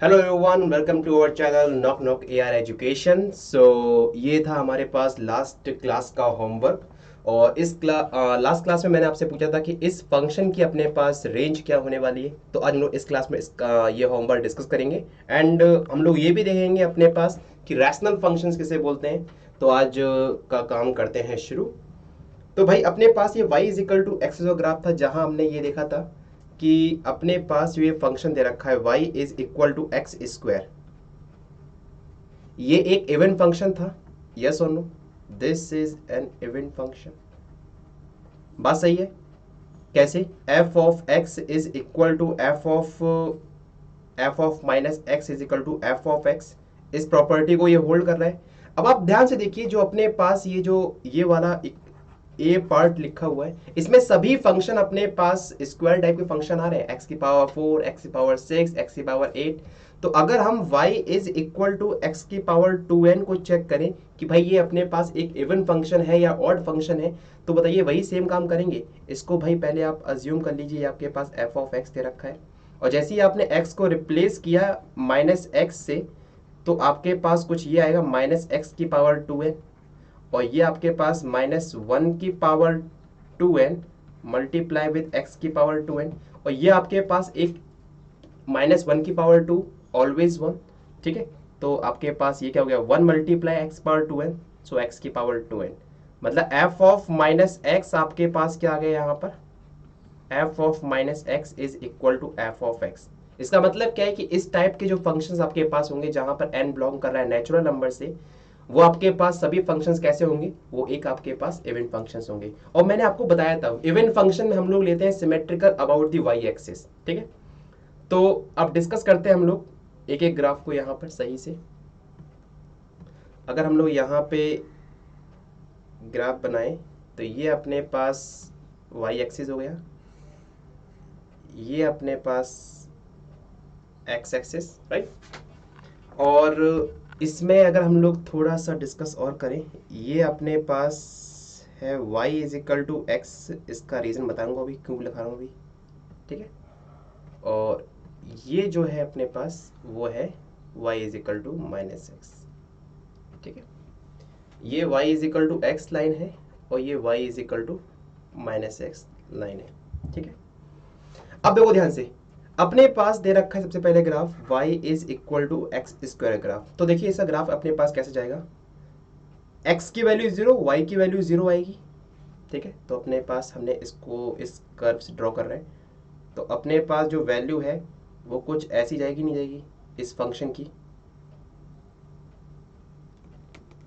Hello everyone, welcome to our channel knock knock AR education. So ये था हमारे पास लास्ट क्लास का होमवर्क। और इस लास्ट क्लास में मैंने आपसे पूछा था कि इस फंक्शन की अपने पास रेंज क्या होने वाली है। तो आज हम लोग इस क्लास में इसका ये होमवर्क डिस्कस करेंगे। एंड हम लोग ये भी देखेंगे अपने पास कि रैशनल फंक्शंस किसे बोलते हैं। तो आज का काम करते हैं शुरू। तो भाई अपने पास ये y is equal to x जो ग्राफ था, जहां हमने ये देखा था कि अपने पास ये फंक्शन दे रखा है y is equal to x square. ये एक इवन फंक्शन था, यस और no? This is an even function. बात सही है? कैसे? f of x is equal to f of minus x is equal to f of x। इस property को ये होल्ड कर रहा है। अब आप ध्यान से देखिए, जो अपने पास ये वाला ए पार्ट लिखा हुआ है, इसमें सभी फंक्शन अपने पास स्क्वायर टाइप के फंक्शन आ रहे हैं, एक्स की पावर 4, एक्स की पावर 6, एक्स की पावर 8। तो अगर हम y is equal to x की पावर 2n को चेक करें कि भाई ये अपने पास एक इवन फंक्शन है या ऑड फंक्शन है, तो बताइए वही सेम काम करेंगे। इसको भाई पहले आप अज्यूम कर लीजिए आपके पास f ऑफ x दे रखा है, और जैसे ही आपने x को रिप्लेस किया माइनस एक्स से, तो आपके पास कुछ ये आएगा माइनस एक्स की पावर 2n, और ये आपके पास -1 की power 2n multiply with x की पावर 2n, और ये आपके पास एक -1 की पावर 2, ऑलवेज 1। ठीक है, तो आपके पास ये क्या हो गया, 1 मल्टीप्लाई एक्स पावर 2n, सो x की पावर 2n। मतलब f ऑफ माइनस एक्स आपके पास क्या आ गया यहाँ पर, f of minus x is equal to f of x। इसका मतलब क्या है कि इस टाइप के जो फंक्शंस आपके पास होंगे जहां पर n बिलोंग कर रहा है नेचुरल नंबर से, वो आपके पास सभी फंक्शंस कैसे होंगे, वो एक आपके पास इवेंट फंक्शंस होंगे। और मैंने आपको बताया था इवेंट फंक्शन में हम लोग लेते हैं symmetrical about the y axis. ठीक है, तो अब डिस्कस करते हैं हम लोग एक एक ग्राफ को यहाँ पर सही से। अगर हम लोग यहाँ पे ग्राफ बनाएं, तो ये अपने पास वाई एक्सिस हो गया, ये अपने पास एक्स एक्सिस, राइट। और इसमें अगर हम लोग थोड़ा सा डिस्कस और करें, ये अपने पास है y is equal to x. इसका रीज़न बताऊंगा अभी क्यों लिखा रहा हूँ अभी। ठीक है, और ये जो है अपने पास वो है y is equal to minus x. ठीक है, ये y is equal to x line है, और ये y is equal to minus x line है। ठीक है, अब देखो ध्यान से, अपने पास दे रखा है सबसे पहले graph y is equal to x square graph. तो देखिए ऐसा ग्राफ अपने पास कैसे जाएगा, x की वैल्यू 0, y की वैल्यू 0 आएगी। ठीक है, तो अपने पास हमने इसको इस कर्व से ड्रॉ कर रहे हैं, तो अपने पास जो वैल्यू है वो कुछ ऐसी जाएगी, नहीं जाएगी इस फंक्शन की।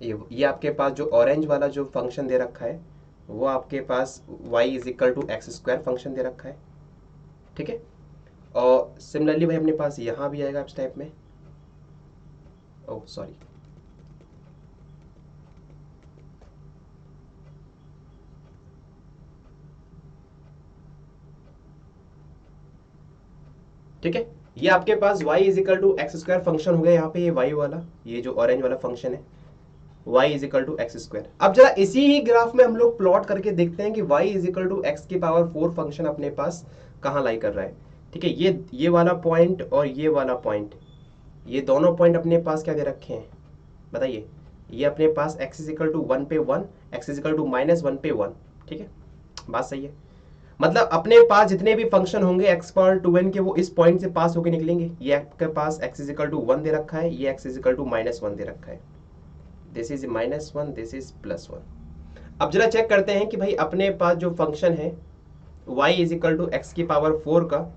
ये आपके पास जो ऑरेंज वाला जो फंक्शन दे रखा है, वो आपके पास y is equal to x square function दे रखा है। ठीक है, और सिमिलरली भाई अपने पास यहाँ भी आएगा इस टाइप में। ओह सॉरी, ठीक है, ये आपके पास y is equal to x square function हो गया यहाँ पे, ये y वाला, ये जो ऑरेंज वाला फंक्शन है y is equal to x square. अब जरा इसी ही ग्राफ में हम लोग प्लॉट करके देखते हैं कि y is equal to x की पावर 4 फंक्शन अपने पास कहाँ लाई कर रहा है। ठीक है, ये वाला पॉइंट और ये वाला पॉइंट, ये दोनों पॉइंट अपने पास क्या दे रखे हैं बताइए। ये अपने पास x इज इक्वल टू 1 पे 1, x इज इक्वल टू -1 पे 1। ठीक है, बात सही है। मतलब अपने पास जितने भी फंक्शन होंगे x पावर 2n के, वो इस पॉइंट से पास होके निकलेंगे। ये आपके पास x इज इक्वल टू 1 दे रखा है, ये x इज इक्वल टू -1 दे रखा है। This is -1, this is +1। अब जरा चेक करते हैं कि भाई अपने पास जो फंक्शन है y is equal to x की पावर 4 का,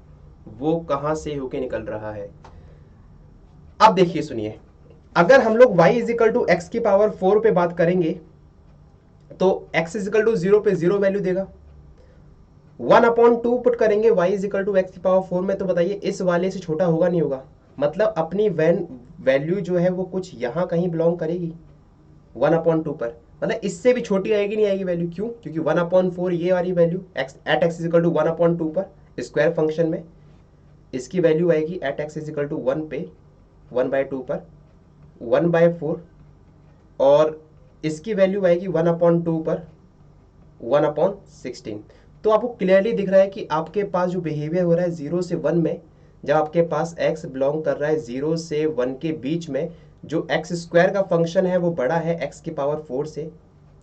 वो कहां से होके निकल रहा है। अब देखिए सुनिए, अगर हम लोग y is equal to x की पावर 4 पे बात करेंगे, तो x इज इक्वल टू 0 पे 0 वैल्यू देगा। 1/2 पुट करेंगे y is equal to x की पावर 4 में, तो बताइए इस वाले से छोटा होगा नहीं होगा। मतलब अपनी वैल्यू जो है वो कुछ यहां कहीं बिलोंग करेगी 1/2 पर। मतलब इससे भी छोटी आएगी, नहीं आएगी वैल्यू, क्यों? क्योंकि 1/4 ये वाली value at x is equal to 1/2 पर स्क्वायर फंक्शन में, इसकी वैल्यू आएगी at x is equal to 1 पे 1/2 पर 1/4, और इसकी वैल्यू आएगी 1/2 पर 1/16। तो आपको क्लियरली दिख रहा है कि आपके पास जो बिहेवियर हो रहा है 0 से 1 में, जब आपके पास x बिलोंग कर रहा है 0 से 1 के बीच में, जो एक्स स्क्वायर का फंक्शन है वो बड़ा है x की पावर 4 से,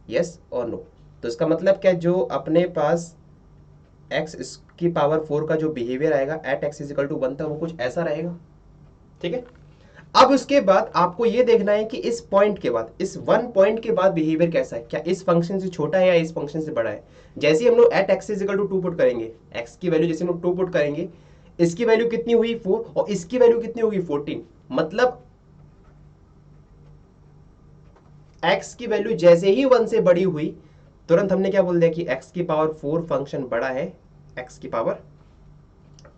यस और नो। तो इसका मतलब क्या है, जो अपने पास x की पावर 4 का जो बिहेवियर आएगा एट x इजिकल टू 1 तक, वो कुछ ऐसा रहेगा। ठीक है, अब उसके बाद आपको ये देखना है कि इस पॉइंट के बाद, इस 1 पॉइंट के बाद बिहेवियर कैसा है, क्या इस फंक्शन से छोटा है या इस फंक्शन से बड़ा है। जैसे ही हम लोग at x is equal to 2 put करेंगे, x की वैल्यू जैसे हम लोग 2 पुट करेंगे, इसकी वैल्यू कितनी हुई 4 और इसकी वैल्यू कितनी होगी 14, मतलब x की वैल्यू जैसे ही 1 से बड़ी हुई, तुरंत हमने क्या बोल दिया कि x की पावर 4 फंक्शन बड़ा है x की पावर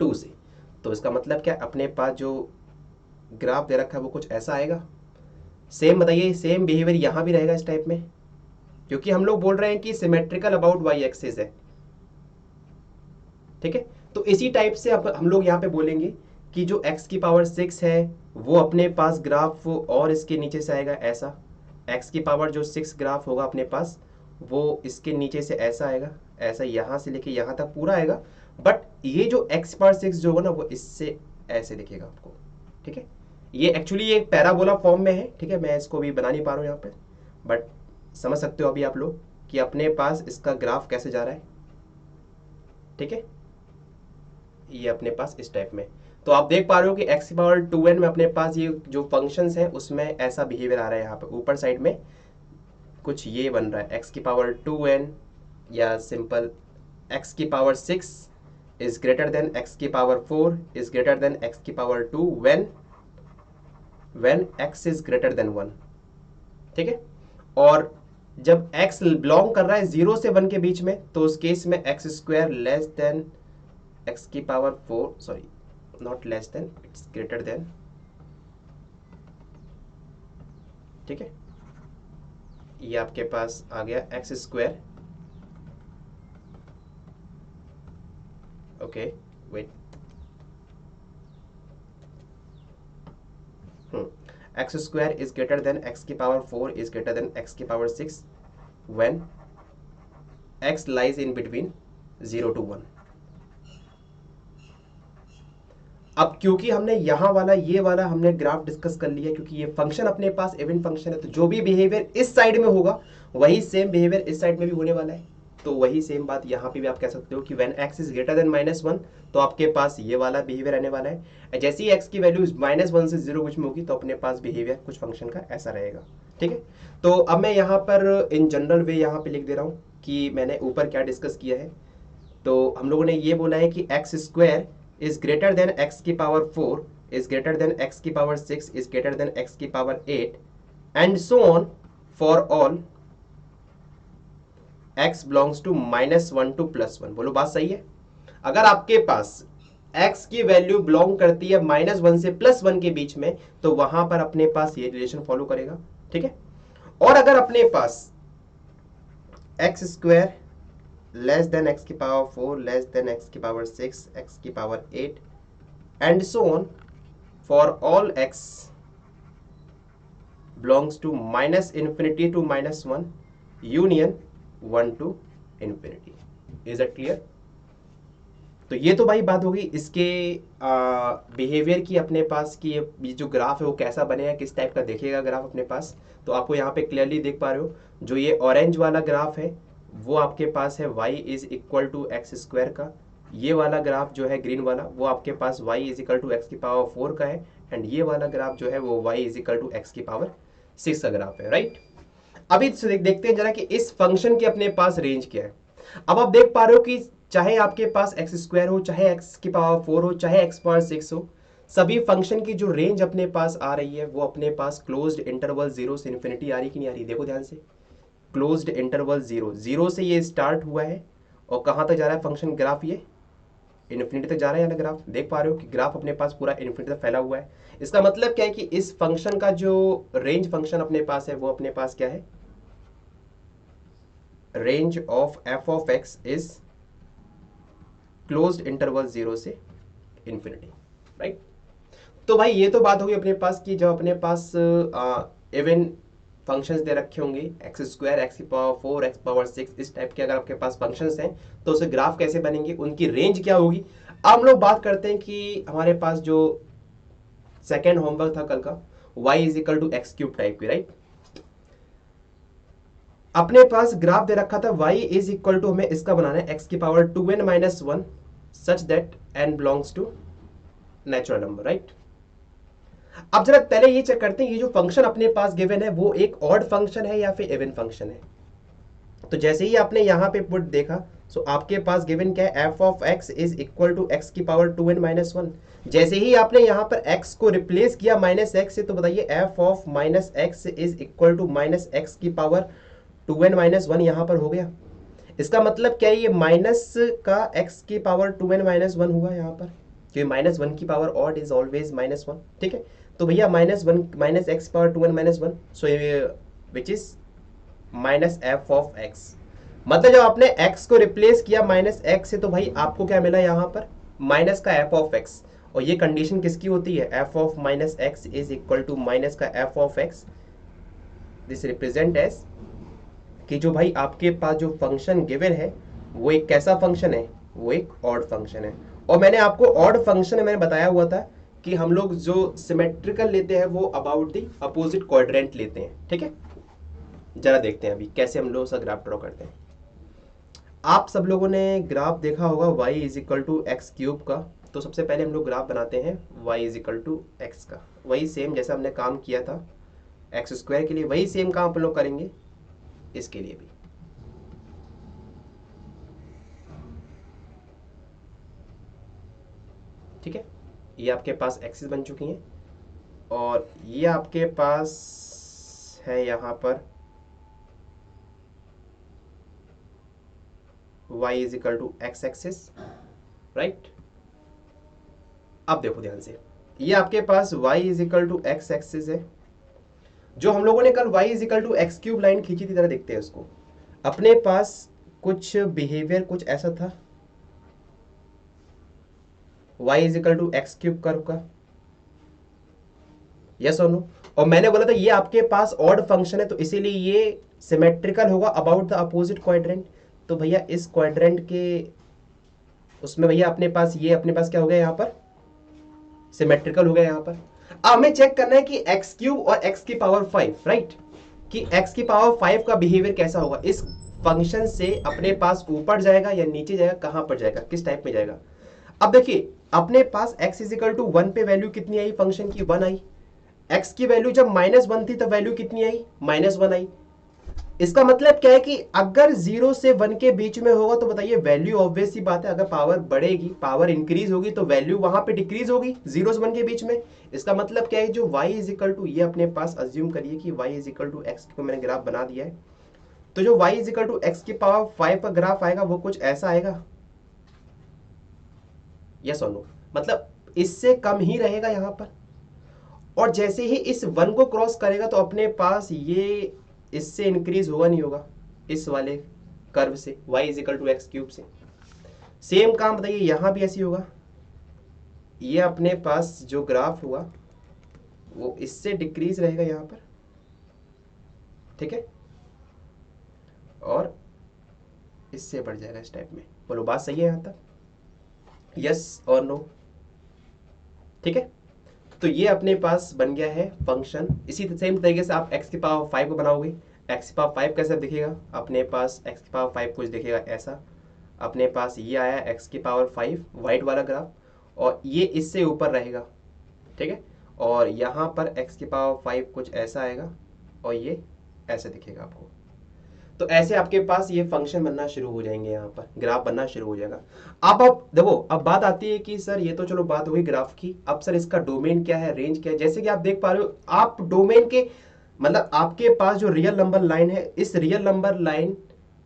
2 से। तो इसका मतलब क्या, अपने पास जो ग्राफ दे रखा है वो कुछ ऐसा आएगा। सेम बताइए, सेम बिहेवियर यहां भी रहेगा इस टाइप में, क्योंकि हम लोग बोल रहे हैं कि सिमेट्रिकल अबाउट वाई एक्सिस है। ठीक है, तो इसी टाइप से अब हम लोग यहाँ पे बोलेंगे कि जो x की पावर 6 है वो अपने पास ग्राफ और इसके नीचे से आएगा ऐसा, x की पावर जो 6 ग्राफ होगा अपने पास वो इसके नीचे से ऐसा आएगा, ऐसा यहाँ से लेके यहाँ तक पूरा आएगा। बट ये जो x पावर 6 जो होगा ना वो इससे ऐसे दिखेगा आपको। ठीक है, ये एक्चुअली एक पैराबोला फॉर्म में है। ठीक है, मैं इसको भी बना नहीं पा रहा हूँ यहाँ पे, बट समझ सकते हो अभी आप लोग कि अपने पास इसका ग्राफ कैसे जा रहा है। ठीक है, ये अपने पास इस टाइप में, तो आप देख पा रहे हो कि x की पावर 2n में अपने पास ये जो फंक्शंस हैं उसमें ऐसा बिहेवियर आ रहा है। यहाँ पे ऊपर साइड में कुछ ये बन रहा है, x की पावर 2n या सिंपल x की power 6 is greater than x की power 4 is greater than x की power 2 when x is greater then 1। ठीक है, और जब x बिलोंग कर रहा है 0 से 1 के बीच में, तो उस केस में x square less than x की power 4, sorry not less than, it's greater than. ठीक है, ये आपके पास आ गया x square, okay wait, x square is greater than x की power 4 is greater than x की power 6 when x lies in between 0 to 1। अब क्योंकि हमने यहाँ वाला ये वाला हमने ग्राफ डिस्कस कर लिया, क्योंकि ये फंक्शन अपने पास इवन फंक्शन है, तो जो भी बिहेवियर इस साइड में होगा वही सेम बिहेवियर इस साइड में भी होने वाला है। तो वही सेम बात यहाँ पे भी आप कह सकते हो कि when x is greater then -1, तो आपके पास ये वाला बिहेवियर रहने वाला है। जैसे ही x की वैल्यू -1 से 0 कुछ में होगी, तो अपने पास बिहेवियर कुछ फंक्शन का ऐसा रहेगा। ठीक है, तो अब मैं यहाँ पर इन जनरल वे यहाँ पे लिख दे रहा हूँ कि मैंने ऊपर क्या डिस्कस किया है। तो हम लोगों ने ये बोला है कि x square is greater than x की power 4 is greater than x की power 6 is greater than x की power 8 and so on for all x belongs to -1 to +1। बोलो बात सही है। अगर आपके पास x की वैल्यू बिलोंग करती है -1 से +1 के बीच में, तो वहां पर अपने पास ये रिलेशन फॉलो करेगा। ठीक है, और अगर अपने पास x square less than x की पावर 4 लेस देन एक्स की पावर 6 एक्स की power 8 and so on for all x belongs to -∞ to -1 union 1 to infinity. Is it clear? तो ये तो भाई बात होगी इसके बिहेवियर की अपने पास कि ये जो ग्राफ है वो कैसा बनेगा, किस टाइप का देखेगा ग्राफ अपने पास। तो आपको यहाँ पे क्लियरली देख पा रहे हो, जो ये ऑरेंज वाला ग्राफ है वो आपके पास है y is equal to x square का। ये वाला ग्राफ जो है ग्रीन वाला वो आपके पास y is equal to x की पावर 4 का है, एंड ये वाला ग्राफ जो है वो y is equal to x की पावर 6 का ग्राफ है, राइट। अभी देखते हैं जरा कि इस फंक्शन के अपने पास रेंज क्या है। अब आप देख पा रहे हो कि चाहे आपके पास एक्स स्क्वायर हो, चाहे एक्स की पावर 4 हो, चाहे एक्स पावर 6 हो, सभी फंक्शन की जो रेंज अपने पास आ रही है वो अपने पास क्लोज्ड इंटरवल 0 से इन्फिनिटी आ रही कि नहीं आ रही। देखो ध्यान से, क्लोज्ड इंटरवल 0 से ये स्टार्ट हुआ है और कहाँ तक जा रहा है फंक्शन ग्राफ, ये इन्फिनिटी तक जा रहा है ना ग्राफ। देख पा रहे हो कि ग्राफ अपने पास पूरा इन्फिनिटी तक फैला हुआ है। इसका मतलब क्या है कि इस फंक्शन का जो रेंज फंक्शन अपने पास है वो अपने पास क्या है, range of f of x is closed interval 0 से इन्फिनिटी, राइट। तो भाई ये तो बात होगी अपने पास कि जब अपने पास इवन फंक्शंस दे रखे होंगे एक्स स्क्वायर एक्स की पावर 4 एक्स पावर 6 इस टाइप के अगर आपके पास फंक्शंस हैं, तो उसे ग्राफ कैसे बनेंगे, उनकी रेंज क्या होगी। अब हम लोग बात करते हैं कि हमारे पास जो सेकेंड होमवर्क था कल का, y is equal to x cube type की, राइट। अपने पास ग्राफ दे रखा था y इज इक्वल टू, हमें इसका बनाना है x की power 2n minus 1 such that n belongs to natural number, right. अब जरा पहले ये चेक करते हैं ये जो फंक्शन अपने पास गिवन है वो एक ऑड फंक्शन है या फिर इवन फंक्शन है। तो जैसे ही आपने यहाँ पे पुट देखा, सो आपके पास गिवन क्या है, f of x is equal to x की पावर 2n माइनस 1। जैसे ही आपने यहाँ पर x को रिप्लेस किया माइनस x से, तो बताइए f of minus x is equal to minus x की पावर 2n माइनस 1 यहाँ पर हो गया। इसका मतलब क्या है, ये माइनस का x की पावर 2n माइनस 1 हुआ यहाँ पर, क्योंकि माइनस 1 की power odd is always minus 1, ठीक है। तो भैया minus 1 minus x power 2n minus 1, so which is minus F of x. मतलब जब आपने x को रिप्लेस किया माइनस एक्स से, तो भाई आपको क्या मिला यहाँ पर, माइनस का f ऑफ x। और ये कंडीशन किसकी होती है, f of minus x is equal to minus का f of x। This represent as कि जो भाई आपके पास जो फंक्शन गिवन है वो एक कैसा फंक्शन है, वो एक ऑड फंक्शन है। और मैंने आपको ऑड फंक्शन मैंने बताया हुआ था कि हम लोग जो सिमेट्रिकल लेते हैं वो अबाउट दी अपोजिट क्वाड्रेंट लेते हैं, ठीक है। जरा देखते हैं अभी कैसे हम लोग उसका ग्राफ ड्रॉ करते हैं। आप सब लोगों ने ग्राफ देखा होगा y is equal to x cube का। तो सबसे पहले हम लोग ग्राफ बनाते हैं y is equal to x का, वही सेम जैसा हमने काम किया था एक्स स्क्वायर के लिए, वही सेम काम हम लोग करेंगे इसके लिए भी। ठीक है, ये आपके पास एक्सिस बन चुकी हैं और ये आपके पास है यहाँ पर y is equal to x axis, right. अब देखो ध्यान से, ये आपके पास y is equal to x axis है। जो हम लोगों ने कल y is equal to x cube line खींची थी, तरह देखते हैं उसको। अपने पास कुछ बिहेवियर कुछ ऐसा था, y is equal to x cube curve का, यस और नो। और मैंने बोला था ये आपके पास ऑड फंक्शन है, तो इसीलिए ये सिमेट्रिकल होगा अबाउट द अपोजिट क्वाड्रेंट। तो भैया इस क्वाड्रेंट के उसमें भैया अपने पास ये अपने पास क्या हो गया यहाँ पर, सिमेट्रिकल हो गया यहाँ पर। अब हमें चेक करना है कि एक्स क्यूब और एक्स की पावर 5, राइट, कि एक्स की पावर 5 का बिहेवियर कैसा होगा, इस फंक्शन से अपने पास ऊपर जाएगा या नीचे जाएगा, कहां पर जाएगा, किस टाइप में जाएगा। अब देखिए अपने पास x इज इक्वल टू 1 पे वैल्यू कितनी आई फंक्शन की, 1 आई। x की वैल्यू जब -1 थी तब वैल्यू कितनी आई, -1 आई। इसका मतलब क्या है कि अगर 0 से 1 के बीच में होगा तो बताइए वैल्यू ऑब्वियस सी बात है, अगर पावर बढ़ेगी, पावर इंक्रीज होगी तो वैल्यू वहां पे डिक्रीज होगी 0 से 1 के बीच में। इसका मतलब क्या है, जो y इज इक्वल टू, ये अपने पास अज्यूम करिए कि y is equal to x को मैंने ग्राफ बना दिया है, तो जो y is equal to x की पावर 5 का ग्राफ आएगा वो कुछ ऐसा आएगा, यस और नो। मतलब इससे कम ही रहेगा यहाँ पर। और जैसे ही इस 1 को क्रॉस करेगा तो अपने पास ये इससे इंक्रीज होगा नहीं होगा, इस वाले कर्व से y is equal to x cube से। सेम काम बताइए यहां भी ऐसी होगा, ये अपने पास जो ग्राफ हुआ वो इससे डिक्रीज रहेगा यहां पर, ठीक है, और इससे बढ़ जाएगा इस टाइप में। बोलो बात सही है यहां तक, यस और नो, ठीक है। तो ये अपने पास बन गया है फंक्शन। इसी सेम तरीके से आप x की पावर 5 को बनाओगे, x की पावर 5 कैसे दिखेगा, अपने पास x की पावर 5 कुछ दिखेगा ऐसा। अपने पास ये आया x की पावर 5 वाइट वाला ग्राफ, और ये इससे ऊपर रहेगा, ठीक है। और यहाँ पर x की पावर 5 कुछ ऐसा आएगा और ये ऐसे दिखेगा आपको। तो ऐसे आपके पास ये फंक्शन बनना शुरू हो जाएंगे, यहाँ पर ग्राफ बनना शुरू हो जाएगा। अब देखो, अब बात आती है कि सर ये तो चलो बात हुई ग्राफ की, अब सर इसका डोमेन क्या है, रेंज क्या है। जैसे कि आप देख पा रहे हो, आप डोमेन के मतलब आपके पास जो रियल नंबर लाइन है, इस रियल नंबर लाइन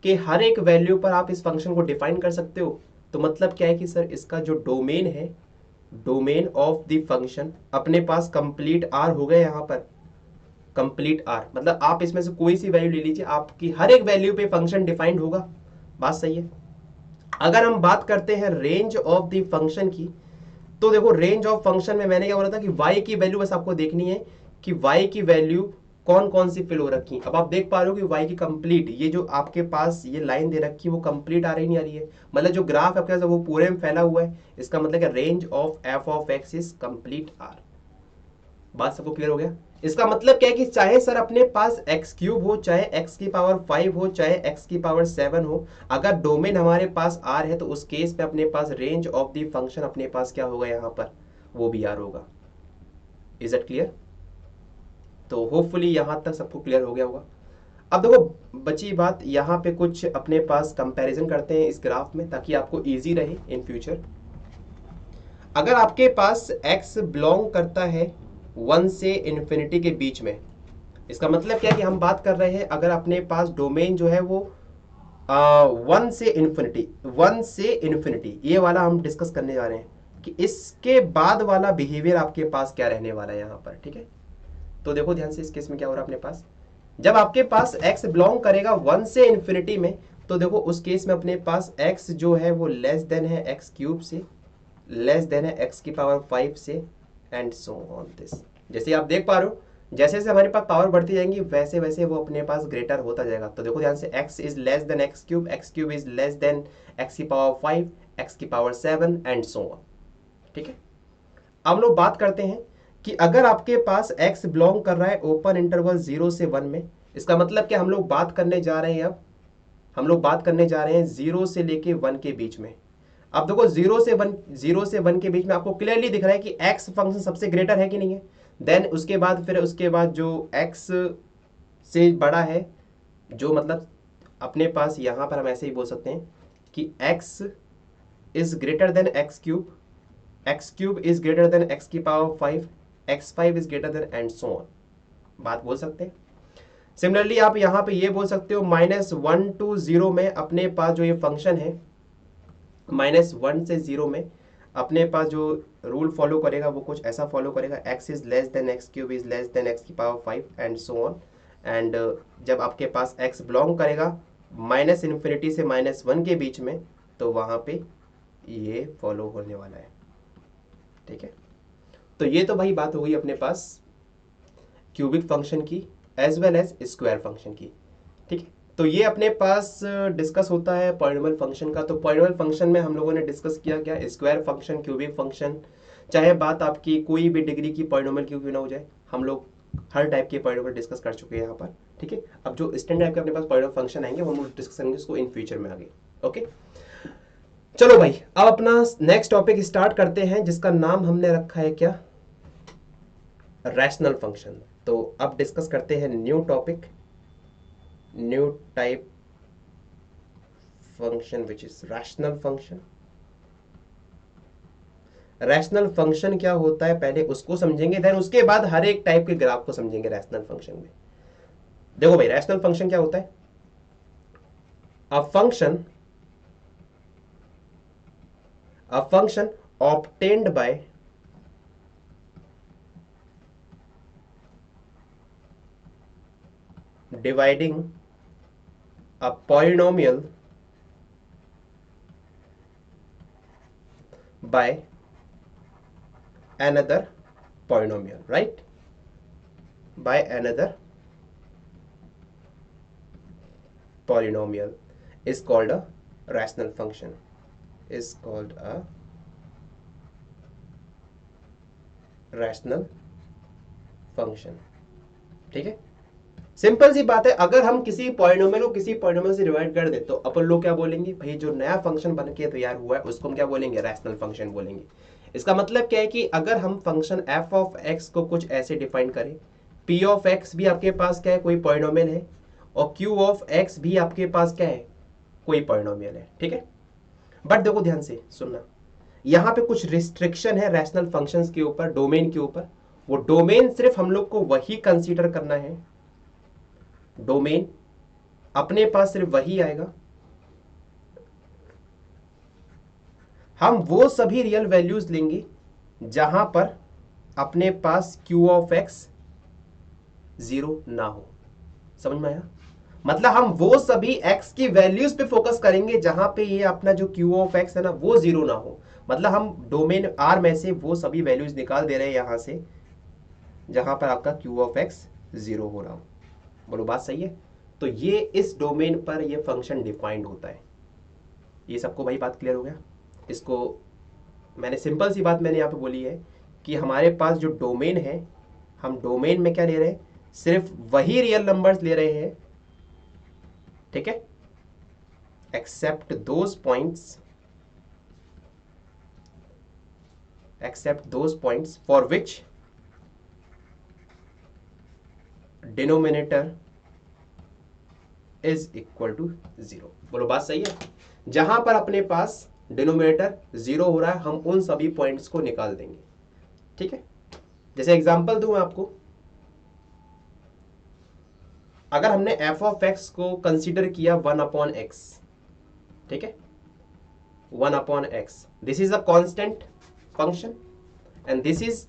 के हर एक वैल्यू पर आप इस फंक्शन को डिफाइन कर सकते हो। तो मतलब क्या है कि सर इसका जो डोमेन है, डोमेन ऑफ द फंक्शन अपने पास कंप्लीट आर हो गया यहाँ पर, कंप्लीट आर। मतलब आप इसमें से कोई सी वैल्यू ले लीजिए, आपकी हर एक वैल्यू पे फंक्शन डिफाइंड होगा, बात सही है। अगर हम बात करते हैं रेंज ऑफ द फंक्शन की, तो देखो रेंज ऑफ फंक्शन में मैंने क्या बोला था कि y की वैल्यू बस आपको देखनी है कि y की वैल्यू कौन कौन सी फिल हो रखी। अब आप देख पा रहे हो कि वाई की कंप्लीट, ये जो आपके पास ये लाइन दे रखी है वो कंप्लीट आ रही नहीं आ रही है, मतलब जो ग्राफ आपके पास वो पूरे में फैला हुआ है। इसका मतलब कि range of f of x is complete R. बात सबको क्लियर हो गया। इसका मतलब क्या है कि चाहे सर अपने पास एक्स क्यूब हो, चाहे एक्स की पावर 5 हो, चाहे एक्स की पावर 7 हो, अगर डोमेन हमारे पास आर है तो उस केस में अपने पास रेंज ऑफ द फंक्शन अपने पास क्या होगा यहाँ पर, वो भी आर होगा। Is it clear? तो होपफुली यहां तक सबको क्लियर हो गया होगा। अब देखो बची बात, यहाँ पे कुछ अपने पास कंपैरिजन करते हैं इस ग्राफ में ताकि आपको इजी रहे इन फ्यूचर। अगर आपके पास x बिलोंग करता है 1 से इन्फिनिटी के बीच में, इसका मतलब क्या है कि हम बात कर रहे हैं अगर अपने पास डोमेन जो है वो 1 से इन्फिनिटी, 1 से इन्फिनिटी, ये वाला हम डिस्कस करने जा रहे हैं कि इसके बाद वाला बिहेवियर आपके पास क्या रहने वाला है यहाँ पर, ठीक है। तो देखो ध्यान से इस केस में क्या हो रहा है अपने पास, जब आपके पास x बिलोंग करेगा 1 से इन्फिनिटी में, तो देखो उस केस में अपने पास x जो है वो लेस देन है x क्यूब से, लेस देन है x की पावर 5 से, एंड सो ऑन दिस। जैसे आप देख पा रहे हो जैसे जैसे हमारे पास पावर बढ़ती जाएंगी वैसे वैसे वो अपने पास ग्रेटर होता जाएगा। तो देखो ध्यान से x is less than x cube is less than x की पावर 5, x की पावर 7 एंड सो ऑन, ठीक है। अब लोग बात करते हैं कि अगर आपके पास x बिलोंग कर रहा है ओपन इंटरवल 0 से 1 में, इसका मतलब क्या हम लोग बात करने जा रहे हैं, अब हम लोग बात करने जा रहे हैं 0 से लेके 1 के बीच में। अब देखो 0 से 1 के बीच में आपको क्लियरली दिख रहा है कि x फंक्शन सबसे ग्रेटर है कि नहीं है। देन उसके बाद जो x से बड़ा है, जो मतलब अपने पास यहाँ पर हम ऐसे ही बोल सकते हैं कि x is greater than x cube is greater than x की power 5, x5 is greater then and so on, बात बोल सकते हैं। सिमिलरली आप यहाँ पे ये बोल सकते हो -1 to 0 में अपने पास जो ये फंक्शन है, -1 से 0 में अपने पास जो रूल फॉलो करेगा वो कुछ ऐसा फॉलो करेगा, x is less than x cube is less than x की power 5 and so on. And जब आपके पास x बिलोंग करेगा -∞ से -1 के बीच में, तो वहाँ पे ये फॉलो होने वाला है, ठीक है। तो ये तो भाई बात हो गई अपने पास क्यूबिक फंक्शन की as well as square function की, ठीक है। तो ये अपने पास डिस्कस होता है पॉलिनोमियल फंक्शन का। तो पॉलिनोमियल फंक्शन में हम लोगों ने डिस्कस किया क्या, स्क्वायर फंक्शन, क्यूबिक फंक्शन, चाहे बात आपकी कोई भी डिग्री की पॉलिनोमियल क्यों ना हो जाए, हम लोग हर टाइप के पॉलिनोमियल डिस्कस कर चुके हैं यहाँ पर, ठीक है। अब जो स्टैंडर्ड के अपने पास पॉलिनोमियल फंक्शन आएंगे हम लोग डिस्कस करेंगे उसको इन फ्यूचर में आगे, ओके। चलो भाई अब अपना नेक्स्ट टॉपिक स्टार्ट करते हैं जिसका नाम हमने रखा है क्या, रैशनल फंक्शन। तो अब डिस्कस करते हैं new topic, new type function which is rational function. Rational function क्या होता है पहले उसको समझेंगे, देन उसके बाद हर एक टाइप के ग्राफ को समझेंगे रैशनल फंक्शन में। देखो भाई रैशनल फंक्शन क्या होता है, a function obtained by dividing a polynomial by another polynomial, right? By another polynomial is called a rational function, is called a rational function, ठीक है। सिंपल सी बात है, अगर हम किसी पॉलिनोमियल को किसी पॉलिनोमियल से डिवाइड कर दे तो अपन लोग क्या बोलेंगे भाई, जो नया फंक्शन बन के तैयार हुआ है उसको हम क्या बोलेंगे, रैशनल फंक्शन बोलेंगे। इसका मतलब क्या है कि अगर हम फंक्शन f ऑफ x को कुछ ऐसे डिफाइन करें, p ऑफ x भी आपके पास क्या है, कोई पॉलिनोमियल है, और q ऑफ x भी आपके पास क्या है, कोई पॉलिनोमियल है, ठीक है। बट देखो ध्यान से सुनना, यहाँ पे कुछ रिस्ट्रिक्शन है रैशनल फंक्शंस के ऊपर, डोमेन के ऊपर। वो डोमेन सिर्फ हम लोग को वही कंसीडर करना है, डोमेन अपने पास सिर्फ वही आएगा, हम वो सभी रियल वैल्यूज लेंगे जहां पर अपने पास q ऑफ x 0 ना हो। समझ में आया? मतलब हम वो सभी x की वैल्यूज पे फोकस करेंगे जहां पे ये अपना जो q ऑफ x है ना वो 0 ना हो। मतलब हम डोमेन R में से वो सभी वैल्यूज निकाल दे रहे हैं यहां से जहां पर आपका q ऑफ x 0 हो रहा हो। बोलो बात सही है। तो ये इस डोमेन पर ये फंक्शन डिफाइंड होता है। ये सबको भाई बात क्लियर हो गया। इसको मैंने सिंपल सी बात मैंने यहाँ पे बोली है कि हमारे पास जो डोमेन है, हम डोमेन में क्या ले रहे हैं, सिर्फ वही रियल नंबर्स ले रहे हैं, ठीक है, except those points for which denominator is equal to 0। बोलो बात सही है। जहां पर अपने पास डिनोमिनेटर 0 हो रहा है, हम उन सभी पॉइंट्स को निकाल देंगे, ठीक है। जैसे एग्जांपल दूं आपको, अगर हमने f ऑफ x को कंसीडर किया 1/x, ठीक है, 1/x, this is a constant function and this is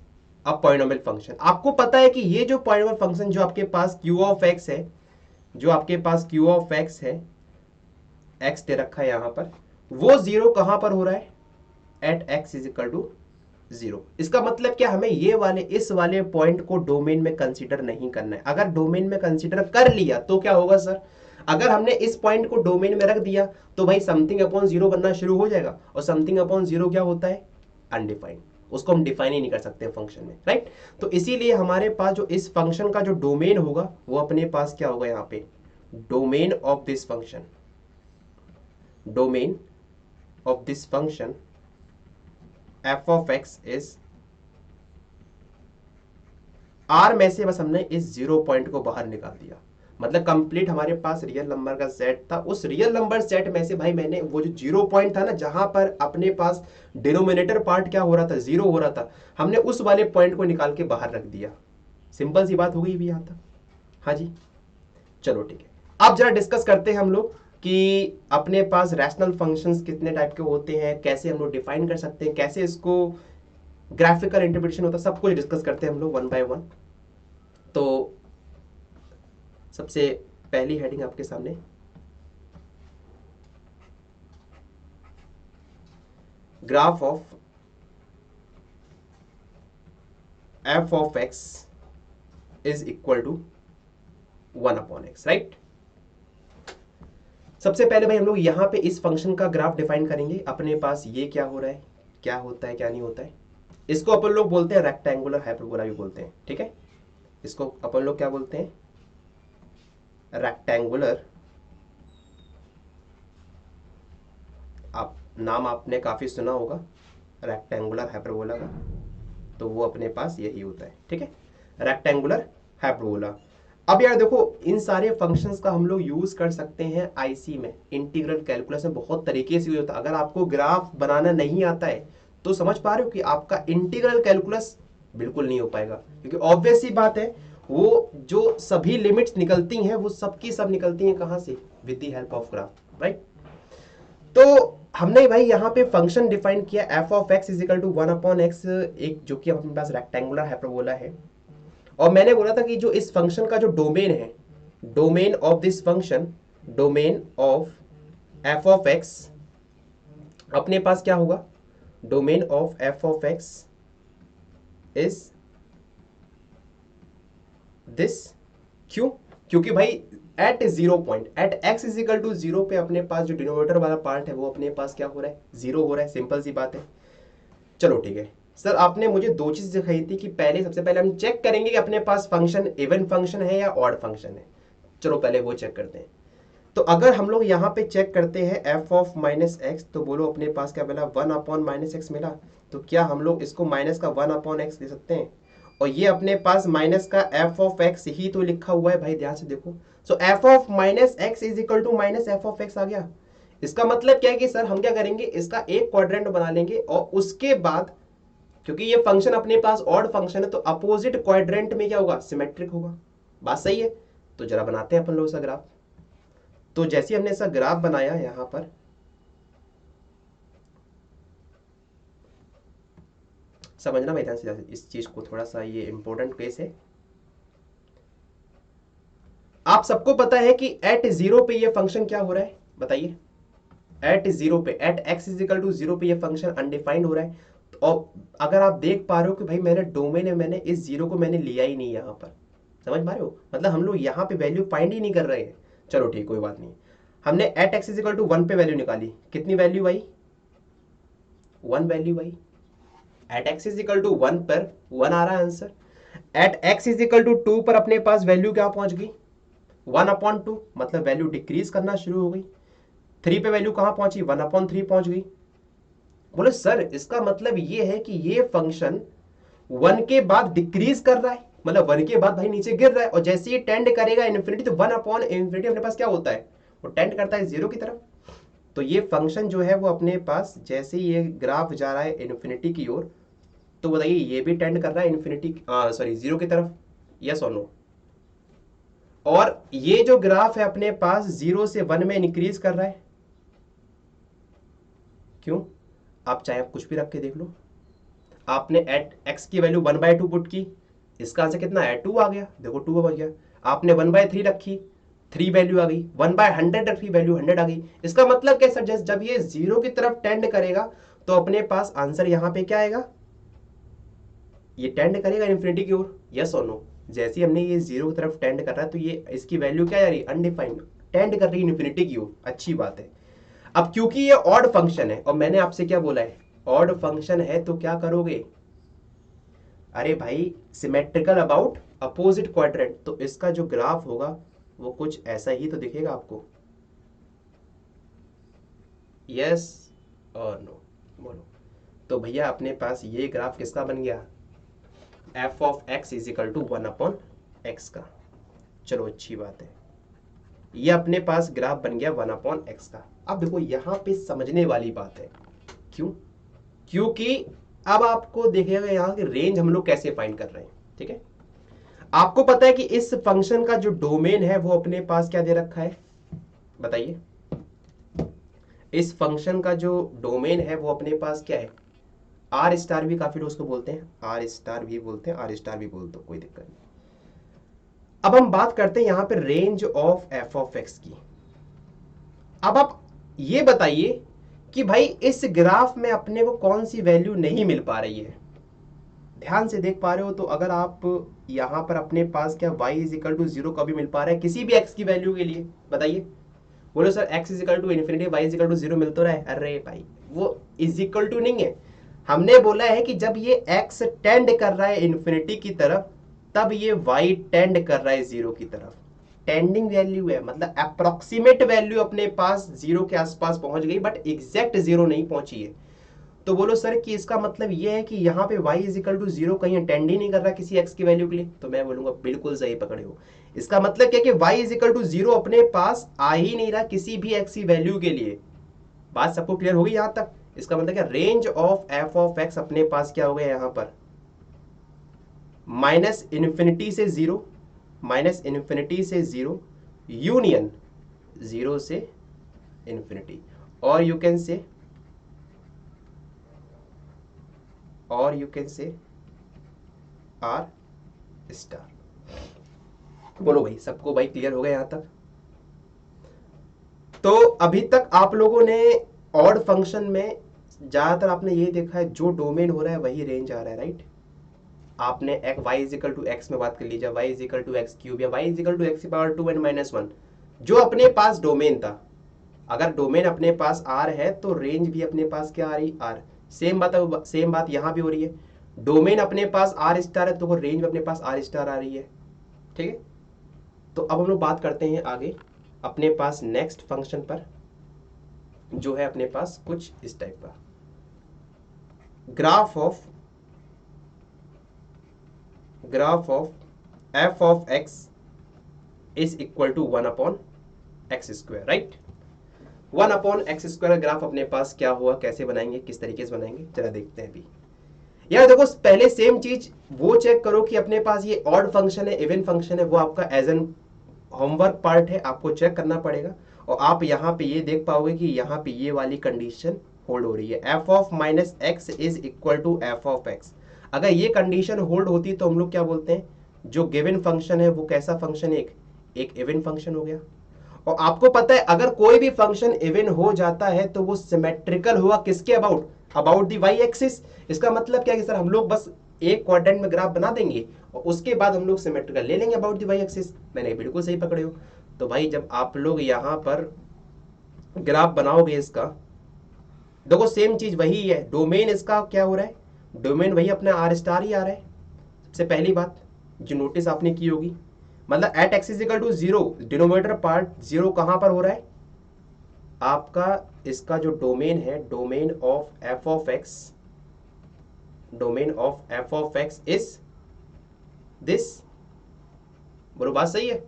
a polynomial function. आपको पता है कि ये जो पॉलिनोमियल फंक्शन जो आपके पास q ऑफ x है, जो आपके पास q ऑफ x है, x दे रखा है यहां पर, वो 0 कहां पर हो रहा है, at x is equal to 0। इसका मतलब क्या, हमें ये वाले इस वाले पॉइंट को डोमेन में कंसीडर नहीं करना है। अगर डोमेन में कंसीडर कर लिया तो क्या होगा सर, अगर हमने इस पॉइंट को डोमेन में रख दिया तो भाई समथिंग अपॉन 0 बनना शुरू हो जाएगा, और समथिंग अपॉन 0 क्या होता है, अनडिफाइंड। उसको हम डिफाइन ही नहीं कर सकते फंक्शन में, राइट। तो इसीलिए हमारे पास जो इस फंक्शन का जो डोमेन होगा वो अपने पास क्या होगा, यहाँ पे domain of this function, domain of this function f of x is R में से बस हमने इस 0 पॉइंट को बाहर निकाल दिया। मतलब कंप्लीट हमारे पास रियल नंबर का सेट था, उस रियल नंबर सेट में से भाई मैंने वो जो 0 पॉइंट था ना, जहां पर अपने पास डिनोमिनेटर पार्ट क्या हो रहा था, 0 हो रहा था, हमने उस वाले पॉइंट को निकाल के बाहर रख दिया। सिंपल सी बात हो गई भी यहां तक। हाँ जी, चलो ठीक है। अब जरा डिस्कस करते हैं हम लोग कि अपने पास रैशनल फंक्शंस कितने टाइप के होते हैं, कैसे हम लोग डिफाइन कर सकते हैं, कैसे इसको ग्राफिकल इंटरप्रिटेशन होता है, सब कुछ डिस्कस करते हैं हम लोग वन बाय वन। तो सबसे पहली हेडिंग आपके सामने, graph of f of x is equal to 1/x, right. सबसे पहले भाई हम लोग यहाँ पे इस फंक्शन का ग्राफ डिफाइन करेंगे। अपने पास ये क्या हो रहा है, क्या होता है, क्या नहीं होता है, इसको अपन लोग बोलते हैं रेक्टेंगुलर हाइपरबोला भी बोलते हैं, ठीक है। इसको अपन लोग क्या बोलते हैं, रेक्टेंगुलर। आप नाम आपने काफी सुना होगा रेक्टेंगुलर हाइपरबोला का, तो वो अपने पास यही होता है, ठीक है, रेक्टेंगुलर हाइपरबोला। अब यार देखो, इन सारे फंक्शंस का हम लोग यूज कर सकते हैं आईसी में, इंटीग्रल कैलकुलस में बहुत तरीके से यूज होता है। अगर आपको ग्राफ बनाना नहीं आता है तो समझ पा रहे हो कि आपका इंटीग्रल कैलकुलस बिल्कुल नहीं हो पाएगा, क्योंकि ऑब्वियस सी बात है, वो जो सभी लिमिट्स निकलती हैं वो सबकी सब निकलती हैं कहां से, with the help of graph, right. तो हमने भाई यहाँ पे फंक्शन डिफाइन किया f of x is equal to 1/x, एक जो कि अपने पास रेक्टेंगुलर हाइपरबोला है। और मैंने बोला था कि जो इस फंक्शन का जो डोमेन है, domain of this function, domain of f of x, अपने पास क्या होगा, domain of f of x is this. क्यों, क्योंकि भाई at 0 point, at x is equal to 0 पे अपने पास जो डिनोमिनेटर वाला पार्ट है वो अपने पास क्या हो रहा है, 0 हो रहा है। सिंपल सी बात है। चलो ठीक है सर, आपने मुझे दो चीज दिखाई थी कि पहले, सबसे पहले हम चेक करेंगे कि अपने पास फंक्शन इवन फंक्शन है या ऑड फंक्शन है। चलो पहले वो चेक करते हैं। तो अगर हम लोग यहाँ पे चेक करते हैं f ऑफ माइनस एक्स, तो बोलो अपने पास क्या मिला, 1/-x मिला। तो क्या हम लोग इसको माइनस का 1/x ले सकते हैं, और ये अपने पास माइनस का f ऑफ x ही तो लिखा हुआ है भाई, ध्यान से देखो। So f of minus x is equal to minus f of x आ गया। इसका मतलब क्या है कि सर हम क्या करेंगे, इसका एक क्वाड्रेंट बना लेंगे, और उसके बाद क्योंकि ये फंक्शन अपने पास ऑड फंक्शन है तो अपोजिट क्वाड्रेंट में क्या होगा, सिमेट्रिक होगा। बात सही है। तो जरा बनाते हैं अपन लोग इसका ग्राफ। तो जैसे हमने इसका ग्राफ बनाया यहां पर, समझना भाई ध्यान से इस चीज को, थोड़ा सा ये इंपॉर्टेंट केस है। आप सबको पता है कि एट 0 पे ये फंक्शन क्या हो रहा है, बताइए। एट 0 पे, at x is equal to 0 पे ये फंक्शन अनडिफाइंड हो रहा है। और अगर आप देख पा रहे हो कि भाई मैंने डोमेन में, मैंने इस 0 को मैंने लिया ही नहीं यहां पर, समझ पा रहे हो, मतलब हम लोग यहाँ पे वैल्यू फाइंड ही नहीं कर रहे हैं। चलो ठीक, कोई बात नहीं। हमने at x is equal to 1 पे वैल्यू निकाली, कितनी वैल्यू आई, 1 वैल्यू आई। At x is equal to 1 पर 1 आ रहा है answer. At x is equal to 2 पर अपने पास वैल्यू क्या पहुंच गई, 1/2, मतलब वैल्यू डिक्रीज करना शुरू हो गई। 3 पे वैल्यू कहां पहुंची, 1/3 पहुंच गई। बोले सर इसका मतलब ये है कि ये फंक्शन 1 के बाद डिक्रीज कर रहा है, मतलब 1 के बाद भाई नीचे गिर रहा है, और जैसे ही टेंड करेगा इन्फिनिटी, तो 1/∞ अपने पास क्या होता है, वो टेंड करता है 0 की तरफ। तो ये फंक्शन जो है वो अपने पास जैसे ही ये ग्राफ जा रहा है इन्फिनिटी की ओर, तो बताइए ये भी टेंड कर रहा है इन्फिनिटी, सॉरी 0 की तरफ, यस और नो। और ये जो ग्राफ है अपने पास 0 से 1 में इंक्रीज कर रहा है, क्यों, आप चाहे आप कुछ भी रख के देख लो। आपने एट एक्स की वैल्यू 1/2 पुट की, इसका आंसर कितना है, 2 आ गया, देखो 2 बच गया। आपने 1/3 रखी, 3 वैल्यू आ गई। 1/100 रखी, वैल्यू 100 आ गई। इसका मतलब क्या सर, जब ये 0 की तरफ टेंड करेगा तो अपने पास आंसर यहां पे क्या आएगा, ये टेंड करेगा इन्फिनिटी की ओर, यस और नो। जैसे ही हमने ये 0 की तरफ टेंड कर रहा है, तो ये इसकी वैल्यू क्या जा रही है, अनडिफाइंड, टेंड कर रही है इन्फिनिटी की ओर, अच्छी बात है। अब क्योंकि ये ऑड फंक्शन है, और मैंने आपसे क्या बोला है, ऑड फंक्शन है तो क्या करोगे, अरे भाई सिमेट्रिकल अबाउट अपोजिट क्वाड्रेंट, तो इसका जो ग्राफ होगा वो कुछ ऐसा ही तो दिखेगा आपको, यस और नो, बोलो। तो भैया अपने पास ये ग्राफ किसका बन गया, f of x is equal to 1/x का। चलो अच्छी बात है, ये अपने पास ग्राफ बन गया 1/x का। अब देखो यहां पे समझने वाली बात है, क्यों, क्योंकि अब आपको देखिएगा यहां की रेंज हम लोग कैसे फाइंड कर रहे हैं, ठीक है। आपको पता है कि इस फंक्शन का जो डोमेन है वो अपने पास क्या दे रखा है, बताइए। इस फंक्शन का जो डोमेन है वो अपने पास क्या है, आर स्टार भी काफी लोग उसको बोलते हैं, आर स्टार भी बोलते हैं, आर स्टार भी बोलते हो, कोई दिक्कत नहीं। अब हम बात करते हैं यहां पे range of f of x की। अब आप ये बताइए कि भाई इस ग्राफ में अपने को कौन सी वैल्यू नहीं मिल पा रही है, ध्यान से देख पा रहे हो तो अगर आप यहां पर अपने पास क्या y इज इक्वल टू 0 कभी मिल पा रहा है किसी भी x की वैल्यू के लिए, बताइए। बोलो sir x is equal to infinity, y is equal to 0 मिल तो रहा है, अरे भाई वो इज इक्वल टू नहीं है, हमने बोला है कि जब ये x टेंड कर रहा है इन्फिनिटी की तरफ, तब ये y टेंड कर रहा है 0 की तरफ। टेंडिंग वैल्यू है, मतलब अप्रोक्सीमेट वैल्यू अपने पास 0 के आसपास पहुंच गई, बट एग्जैक्ट 0 नहीं पहुंची है। तो बोलो सर कि इसका मतलब ये है कि यहाँ पे y इज इक्वल टू 0 कहीं टेंड ही नहीं कर रहा किसी x की वैल्यू के लिए, तो मैं बोलूंगा बिल्कुल सही पकड़े हो। इसका मतलब क्या कि y इज इक्वल टू 0 अपने पास आ ही नहीं रहा किसी भी x की वैल्यू के लिए। बात सबको क्लियर होगी यहां तक। इसका मतलब क्या, range of f of x अपने पास क्या हो गया यहां पर, माइनस इन्फिनिटी से 0, माइनस इन्फिनिटी से 0 यूनियन 0 से इन्फिनिटी, और you can say R star. बोलो भाई, सबको भाई क्लियर हो गया यहां तक। तो अभी तक आप लोगों ने ऑड फंक्शन में ज्यादातर आपने ये देखा है, जो डोमेन हो रहा है वही रेंज आ रहा है, राइट। आपने y is equal to x में बात कर लीजिए, y is equal to x cube या y is equal to x की पावर 2n-1, जो अपने पास डोमेन था। अगर डोमेन अपने पास r है तो रेंज भी अपने पास क्या आ रही, r। सेम बात यहां भी हो रही है, डोमेन अपने पास r स्टार है तो रेंज अपने पास r स्टार आ रही है, ठीक है। तो अब हम लोग बात करते हैं आगे अपने पास नेक्स्ट फंक्शन पर, जो है अपने पास कुछ इस टाइप का, graph of f of x is equal to 1/x², right. 1/x² graph अपने पास क्या हुआ, कैसे बनाएंगे, किस तरीके से बनाएंगे, जरा देखते हैं अभी। यार देखो पहले सेम चीज वो चेक करो कि अपने पास ये ऑड फंक्शन है, इवन फंक्शन है, वो आपका एज एन होमवर्क पार्ट है, आपको चेक करना पड़ेगा। और आप यहाँ पे ये देख पाओगे कि यहाँ पे ये वाली कंडीशन होल्ड हो रही है, f of minus x is equal to f of x. अगर ये कंडीशन होल्ड होती तो हम लोग क्या बोलते हैं, जो गिवन फंक्शन है वो कैसा फंक्शन है, एक इवन फंक्शन हो गया। और आपको पता है अगर कोई भी फंक्शन इवन हो जाता है तो वो सिमेट्रिकल हुआ किसके about, about the y axis. इसका मतलब क्या है कि सर हम लोग बस एक क्वाड्रेंट में ग्राफ बना देंगे और उसके बाद हम लोग सिमेट्रिकल ले लेंगे अबाउट द वाई एक्सिस। मैंने बिल्कुल सही पकड़े हो। तो भाई जब आप लोग यहाँ पर ग्राफ बनाओगे इसका, देखो सेम चीज वही है, डोमेन इसका क्या हो रहा है, डोमेन वही अपना आर स्टार ही आ रहा है। सबसे पहली बात जो नोटिस आपने की होगी, मतलब at x is equal to zero, denominator part zero कहां पर हो रहा है आपका, इसका जो डोमेन है, domain of f of x, domain of f of x is this. बोलो बात सही है?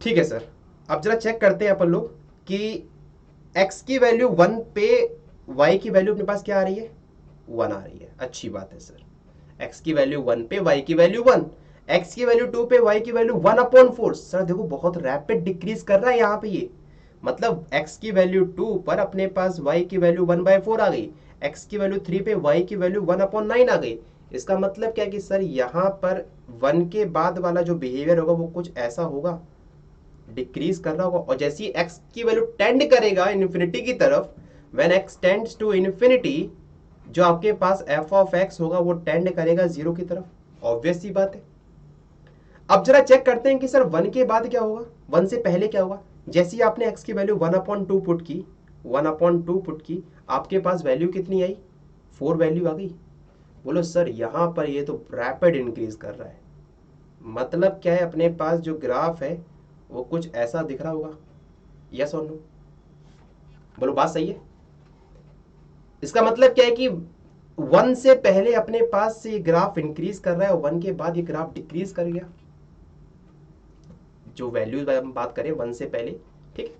ठीक है सर। अब जरा चेक करते हैं अपन लोग कि x की वैल्यू 1 पे y की वैल्यू अपने पास क्या आ रही है, 1 आ रही है। अच्छी बात है सर। x की वैल्यू 1 पे y की वैल्यू 1, x की वैल्यू 2 पे y की वैल्यू 1/4। सर देखो बहुत रैपिड डिक्रीज कर रहा है यहाँ पे ये, मतलब x की वैल्यू 2 पर अपने पास y की वैल्यू 1/4 आ गई, x की वैल्यू 3 पे y की वैल्यू 1/9 आ गई। इसका मतलब क्या है कि सर यहाँ पर 1 के बाद वाला जो बिहेवियर होगा वो कुछ ऐसा होगा, डिक्रीज कर रहा होगा। और जैसे ही x की वैल्यू टेंड करेगा इन्फिनिटी की तरफ, when x tends to infinity, जो आपके पास f ऑफ x होगा वो टेंड करेगा जीरो की तरफ। ऑब्वियस सी बात है। अब जरा चेक करते हैं कि सर 1 के बाद क्या होगा, 1 से पहले क्या होगा। जैसे ही आपने x की वैल्यू 1/2 पुट की, 1/2 पुट की, आपके पास वैल्यू कितनी आई, 4 वैल्यू आ गई। बोलो सर यहाँ पर ये तो रैपिड इंक्रीज कर रहा है, मतलब क्या है, अपने पास जो ग्राफ है वो कुछ ऐसा दिख रहा होगा। यस और नो? बोलो बात सही है? इसका मतलब क्या है कि 1 से पहले अपने पास से ये ग्राफ इंक्रीज कर रहा है और 1 के बाद ये ग्राफ डिक्रीज कर गया, जो वैल्यूज हम बात करें 1 से पहले। ठीक।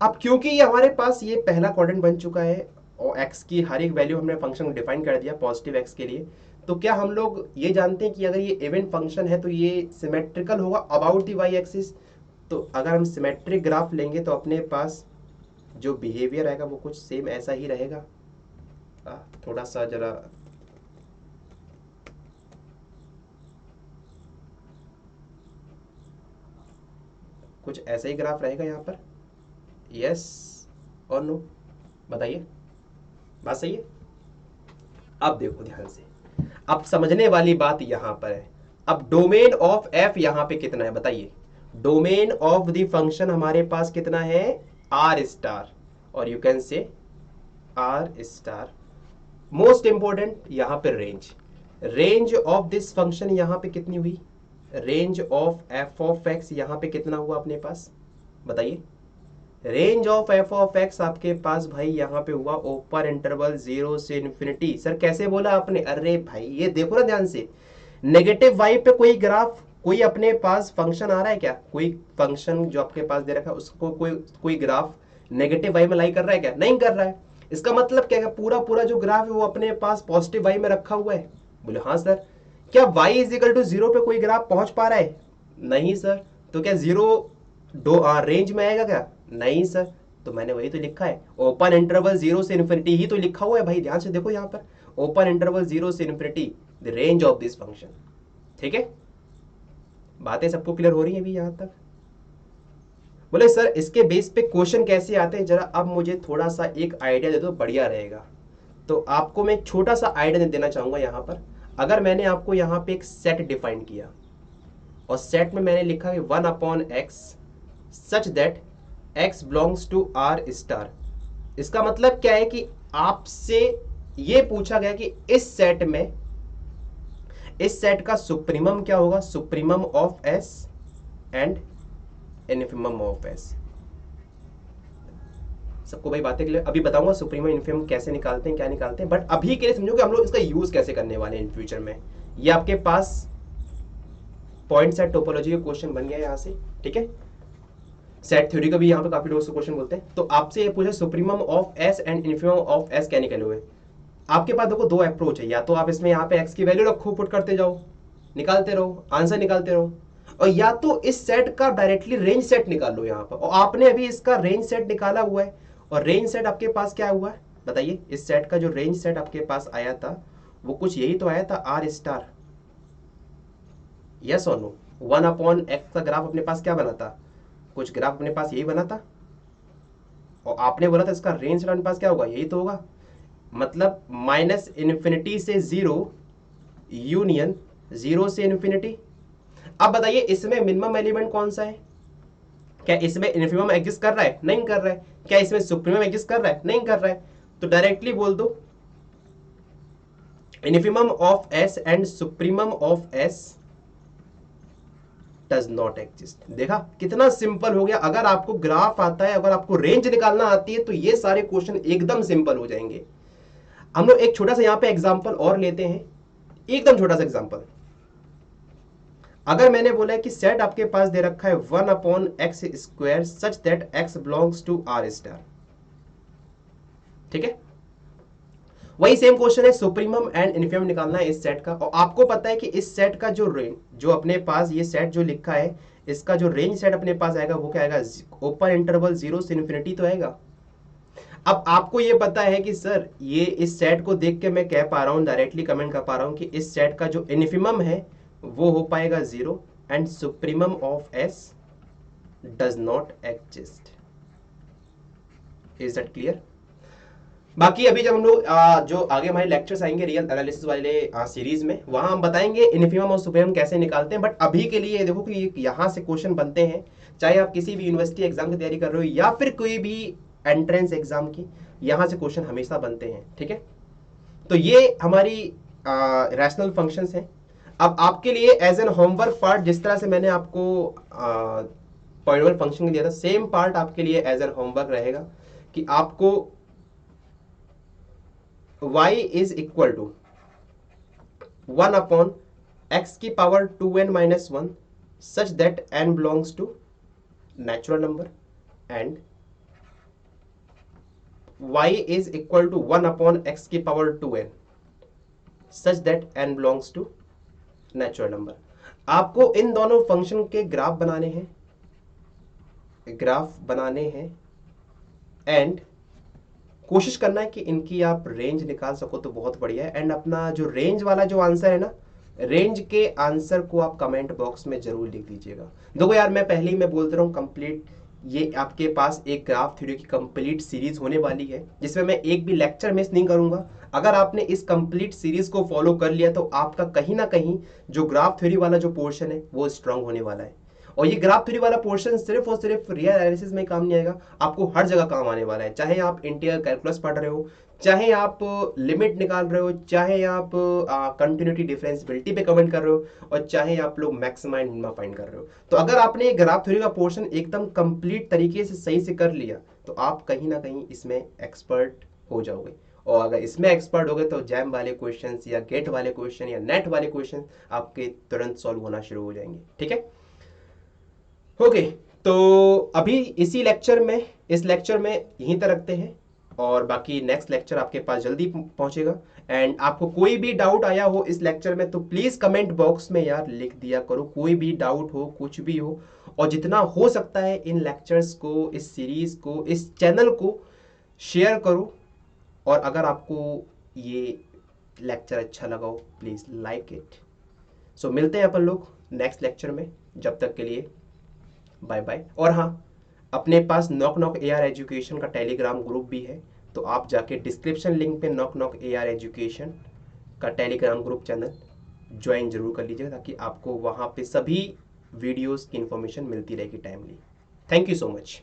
अब क्योंकि ये हमारे पास ये पहला क्वाड्रेंट बन चुका है और x की हर एक वैल्यू हमने फंक्शन डिफाइन कर दिया पॉजिटिव x के लिए, तो क्या हम लोग ये जानते हैं कि अगर ये इवन फंक्शन है तो ये सिमेट्रिकल होगा अबाउट दी वाई एक्सिस। तो अगर हम सिमेट्रिक ग्राफ लेंगे तो अपने पास जो बिहेवियर आएगा वो कुछ सेम ऐसा ही रहेगा। थोड़ा सा जरा कुछ ऐसा ही ग्राफ रहेगा यहाँ पर। यस और नो? बताइए, बात सही है? अब देखो ध्यान से, अब समझने वाली बात यहां पर है। अब डोमेन ऑफ एफ यहां पे कितना है बताइए, डोमेन ऑफ द फंक्शन हमारे पास कितना है, आर स्टार, और you can say R star. Most important यहां पे range, range of this function यहां पे कितनी हुई, range of f of x यहां पे कितना हुआ अपने पास बताइए। Range of f of x आपके पास भाई यहाँ पे हुआ ओपन इंटरवल 0 से इन्फिनिटी। सर कैसे बोला आपने, अरे भाई ये देखो ना ध्यान से, नेगेटिव वाई पे कोई ग्राफ, कोई अपने पास फंक्शन आ रहा है क्या, कोई फंक्शन जो आपके पास दे रखा है उसको कोई ग्राफ नेगेटिव वाई में लाई कर रहा है क्या, नहीं कर रहा है। इसका मतलब क्या है, पूरा पूरा जो ग्राफ है वो अपने पास पॉजिटिव वाई में रखा हुआ है। बोले हाँ सर। क्या y इज इक्वल टू 0 पे कोई ग्राफ पहुंच पा रहा है, नहीं सर। तो क्या 0 रेंज में आएगा क्या, नहीं सर। तो मैंने वही तो लिखा है, ओपन इंटरवल 0 से इन्फिनिटी ही तो लिखा हुआ है भाई, ध्यान से देखो यहाँ पर, ओपन इंटरवल 0 से infinity the range of this function. ठीक है, बातें सबको क्लियर हो रही हैं अभी यहाँ तक? बोले सर इसके बेस पे क्वेश्चन कैसे आते हैं, जरा अब मुझे थोड़ा सा एक आइडिया दे दो, बढ़िया रहेगा। तो आपको मैं एक छोटा सा आइडिया देना चाहूंगा यहाँ पर। अगर मैंने आपको यहाँ पे एक सेट डिफाइन किया और सेट में मैंने लिखा है 1/x such that x belongs to R star, इसका मतलब क्या है कि आपसे ये पूछा गया कि इस सेट में, इस सेट का सुप्रीमम क्या होगा, supremum of s and infimum of s। सबको भाई बातें के लिए अभी बताऊंगा सुप्रीमम इन्फिमम कैसे निकालते हैं, क्या निकालते हैं, बट अभी के लिए समझो कि हम लोग इसका यूज कैसे करने वाले हैं इन फ्यूचर में। ये आपके पास पॉइंट सेट टोपोलॉजी का क्वेश्चन बन गया यहाँ से। ठीक है, सेट थ्योरी का भी यहाँ पे काफी लोग क्वेश्चन बोलते हैं। तो आपसे ये पूछा supremum of S and infimum of S क्या निकले हुए। आपके पास देखो दो अप्रोच है, या तो आप इसमें यहाँ पे एक्स की वैल्यू रखो, पुट करते जाओ, निकालते रहो, आंसर निकालते रहो, और या तो इस सेट का डायरेक्टली रेंज सेट निकाल लो यहाँ पर। और आपने अभी इसका रेंज सेट निकाला हुआ है, और रेंज सेट आपके पास क्या हुआ है बताइए। इस सेट का जो रेंज सेट आपके पास आया था वो कुछ यही तो आया था, आर स्टार। यस और नो? 1/x का ग्राफ अपने पास क्या बना था, कुछ ग्राफ अपने पास यही बना था, और आपने बोला था इसका रेंज अपने पास क्या होगा, यही तो होगा। मतलब -∞ से 0 यूनियन 0 से इन्फिनिटी। अब बताइए इसमें मिनिमम एलिमेंट कौन सा है? क्या इसमें इन्फिमम एग्जिस्ट कर रहा है? नहीं कर रहा है। क्या इसमें सुप्रीमम एग्जिस्ट कर रहा है? नहीं कर रहा है। तो डायरेक्टली बोल दो infimum of S and supremum of S does not exist. देखा कितना सिंपल हो गया। अगर आपको ग्राफ आता है, अगर आपको रेंज निकालना आती है, तो ये सारे क्वेश्चन एकदम सिंपल हो जाएंगे। हम लोग एक छोटा सा यहां पे एग्जांपल और लेते हैं, एकदम छोटा सा एग्जांपल। अगर मैंने बोला है कि सेट आपके पास दे रखा है 1/x² such that x belongs to r star, ठीक है। वही सेम क्वेश्चन है, सुप्रीमम एंड इन्फिमम निकालना है इस सेट का। और आपको पता है कि इस सेट का जो रेंज, जो अपने पास ये सेट जो लिखा है, इसका जो रेंज सेट अपने पास आएगा वो क्या आएगा? ओपन इंटरवल 0 से इन्फिनिटी तो आएगा। अब आपको ये पता है कि सर ये इस सेट को देख के मैं कह पा रहा हूं, डायरेक्टली कमेंट कर पा रहा हूं कि इस सेट का जो इन्फिमम है वो हो पाएगा 0 and supremum of S does not exist. Is that clear? बाकी अभी जब हम लोग जो आगे हमारे लेक्चर्स आएंगे रियल एनालिसिस वाले सीरीज में, वहां हम बताएंगे इन्फिमम और सुप्रीमम कैसे निकालते हैं। बट अभी के लिए देखो कि यहाँ से क्वेश्चन बनते हैं, चाहे आप किसी भी यूनिवर्सिटी एग्जाम की तैयारी कर रहे हो या फिर कोई भी एंट्रेंस एग्जाम की, यहाँ से क्वेश्चन हमेशा बनते हैं, ठीक है। तो ये हमारी रैशनल फंक्शंस हैं। अब आपके लिए एज एन होमवर्क पार्ट, जिस तरह से मैंने आपको पॉइंटेबल फंक्शन दिया था, सेम पार्ट आपके लिए एज एन होमवर्क रहेगा कि आपको y is equal to 1/x की power 2n-1 such that n belongs to natural number and y is equal to 1/x की power 2n such that n belongs to natural number. आपको इन दोनों function के graph बनाने हैं and कोशिश करना है कि इनकी आप रेंज निकाल सको तो बहुत बढ़िया है। एंड अपना जो रेंज वाला जो आंसर है ना, रेंज के आंसर को आप कमेंट बॉक्स में जरूर लिख दीजिएगा। देखो यार, मैं पहले ही मैं बोलते रहा हूँ, कंप्लीट ये आपके पास एक ग्राफ थ्योरी की कंप्लीट सीरीज होने वाली है, जिसमें मैं एक भी लेक्चर मिस नहीं करूंगा। अगर आपने इस कंप्लीट सीरीज को फॉलो कर लिया तो आपका कहीं ना कहीं जो ग्राफ थ्योरी वाला जो पोर्शन है वो स्ट्रांग होने वाला है। और ये ग्राफ थ्योरी वाला पोर्शन सिर्फ और सिर्फ रियल एनालिसिस में काम नहीं आएगा, आपको हर जगह काम आने वाला है। चाहे आप इंटीग्रल कैलकुलस पढ़ रहे हो, चाहे आप लिमिट निकाल रहे हो, चाहे आप कंटिन्यूटी डिफरेंशियबिलिटी पे कमेंट कर रहे हो, और चाहे आप लोग मैक्सिमा एंड मिनिमा फाइंड कर रहे हो। तो अगर आपने ग्राफ थ्योरी का पोर्शन एकदम कंप्लीट तरीके से सही से कर लिया तो आप कहीं ना कहीं इसमें एक्सपर्ट हो जाओगे। और अगर इसमें एक्सपर्ट हो गए तो जैम वाले क्वेश्चंस या गेट वाले क्वेश्चन या नेट वाले क्वेश्चन आपके तुरंत सॉल्व होना शुरू हो जाएंगे, ठीक है। ओके, तो अभी इस लेक्चर में यहीं तक रखते हैं, और बाकी नेक्स्ट लेक्चर आपके पास जल्दी पहुंचेगा। एंड आपको कोई भी डाउट आया हो इस लेक्चर में तो प्लीज कमेंट बॉक्स में यार लिख दिया करो, कोई भी डाउट हो, कुछ भी हो। और जितना हो सकता है इन लेक्चर्स को, इस सीरीज को, इस चैनल को शेयर करो। और अगर आपको ये लेक्चर अच्छा लगा हो प्लीज लाइक इट। सो मिलते हैं अपन लोग नेक्स्ट लेक्चर में, जब तक के लिए बाय बाय। और हाँ, अपने पास नॉक नॉक AR एजुकेशन का टेलीग्राम ग्रुप भी है, तो आप जाके डिस्क्रिप्शन लिंक पे नॉक नॉक AR एजुकेशन का टेलीग्राम ग्रुप चैनल ज्वाइन जरूर कर लीजिएगा, ताकि आपको वहाँ पे सभी वीडियोस की इंफॉर्मेशन मिलती रहेगी timely. Thank you so much.